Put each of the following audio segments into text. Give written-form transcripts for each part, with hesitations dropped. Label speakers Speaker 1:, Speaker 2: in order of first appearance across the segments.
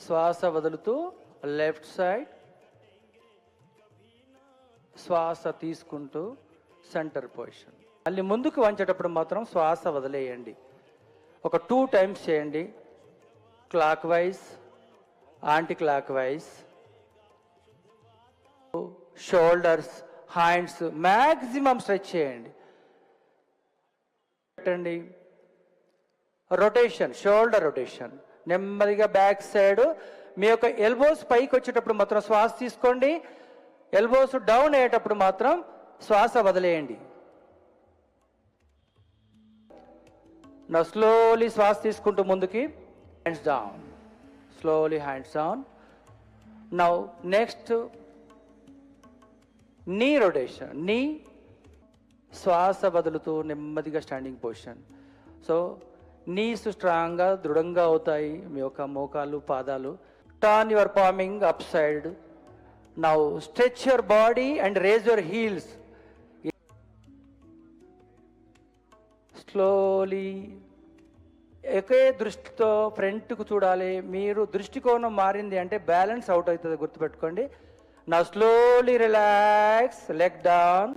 Speaker 1: శ్వాస వదులుతూ left side, శ్వాస తీసుకుంటూ సెంటర్ పొజిషన్. మళ్ళీ ముందుకు వంచేటప్పుడు మాత్రం శ్వాస వదిలేయండి. ఒక 2 టైమ్స్ చేయండి. Clock wise, anti clock wise. Shoulders, hands maximum stretch చేయండి. పెట్టండి. Rotation, shoulder rotation. నెమ్మదిగా బ్యాక్ సైడ్. మీ యొక్క ఎల్బోస్ పైకి వచ్చేటప్పుడు మాత్రం శ్వాస తీసుకోండి. ఎల్బోస్ డౌన్ అయ్యేటప్పుడు మాత్రం శ్వాస వదిలేయండి. నా స్లోలీ శ్వాస తీసుకుంటూ ముందుకి. Hands down, slowly hands down. Now next నీ రొటేషన్. నీ శ్వాస వదులుతూ నెమ్మదిగా స్టాండింగ్ పొజిషన్. సో నీస్ స్ట్రాంగ్గా దృఢంగా అవుతాయి మీ యొక్క మోకాలు పాదాలు. Turn your palming up side. Now stretch your body and raise your heels. Slowly ఒకే దృష్టితో ఫ్రంట్కు చూడాలి. మీరు దృష్టికోణం మారింది అంటే బ్యాలెన్స్ అవుట్ అవుతుంది, గుర్తుపెట్టుకోండి. నా slowly relax, leg down,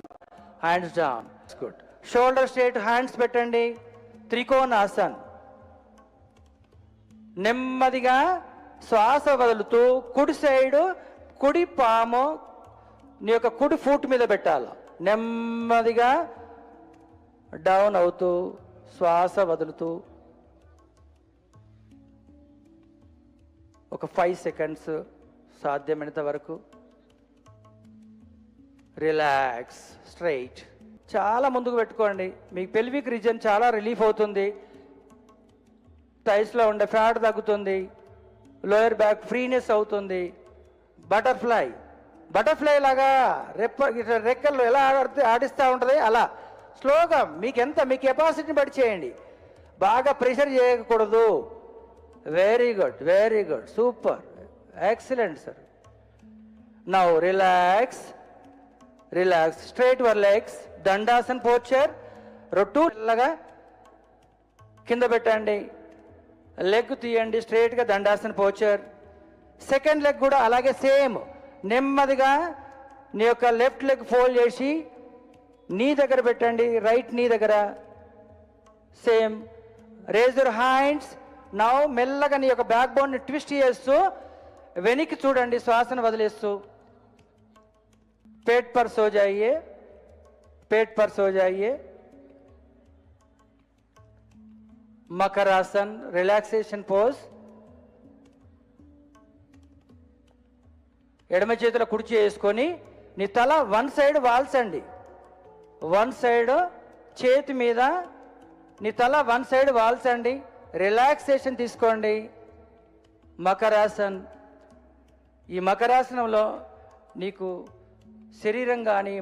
Speaker 1: hands down. Good. Shoulder straight, hands పెట్టండి. త్రికోణాసన్. నెమ్మదిగా శ్వాస వదులుతూ కుడి సైడు, కుడి పాము నీ యొక్క కుడి ఫుట్ మీద పెట్టాలి. నెమ్మదిగా డౌన్ అవుతూ శ్వాస వదులుతూ ఒక 5 సెకండ్స్ సాధ్యమైనంత వరకు రిలాక్స్, స్ట్రైట్. చాలా ముందుకు పెట్టుకోండి. మీకు పెల్విక్ రీజన్ చాలా రిలీఫ్ అవుతుంది. థైస్లో ఉండే ఫ్యాట్ తగ్గుతుంది. లోయర్ బ్యాక్ ఫ్రీనెస్ అవుతుంది. బటర్ఫ్లై లాగా రెక్కలు ఎలా ఆడిస్తూ ఉంటుంది అలా స్లోగా మీ కెపాసిటీని బట్టి చేయండి. బాగా ప్రెషర్ చేయకూడదు. Very good, very good, super, excellent sir. Now relax, relax. Straight your legs. Dandasan posture. రొట్టు మెల్లగా కింద పెట్టండి. లెగ్ తీయండి స్ట్రైట్గా, దండాసన్ పోస్చర్. సెకండ్ లెగ్ కూడా అలాగే సేమ్. నెమ్మదిగా నీ యొక్క లెఫ్ట్ లెగ్ ఫోల్డ్ చేసి నీ దగ్గర పెట్టండి, రైట్ నీ దగ్గర. Same. Raise your hands. Now మెల్లగా నీ యొక్క బ్యాక్ బోన్ని ట్విస్ట్ చేస్తూ వెనక్కి చూడండి, శ్వాసను వదిలేస్తూ. पेट पर सो जाइए, पेट पर सो जाइए. Makarasana, relaxation pose. ఎడమ చేతిలో కుర్చీ వేసుకొని నీ తల వన్ సైడ్ వాల్చండి. వన్ సైడ్ చేతి మీద నీ తల వన్ సైడ్ వాల్చండి. రిలాక్సేషన్ తీసుకోండి. మకరాసన్. ఈ మకరాసనంలో నీకు శరీరం కానీ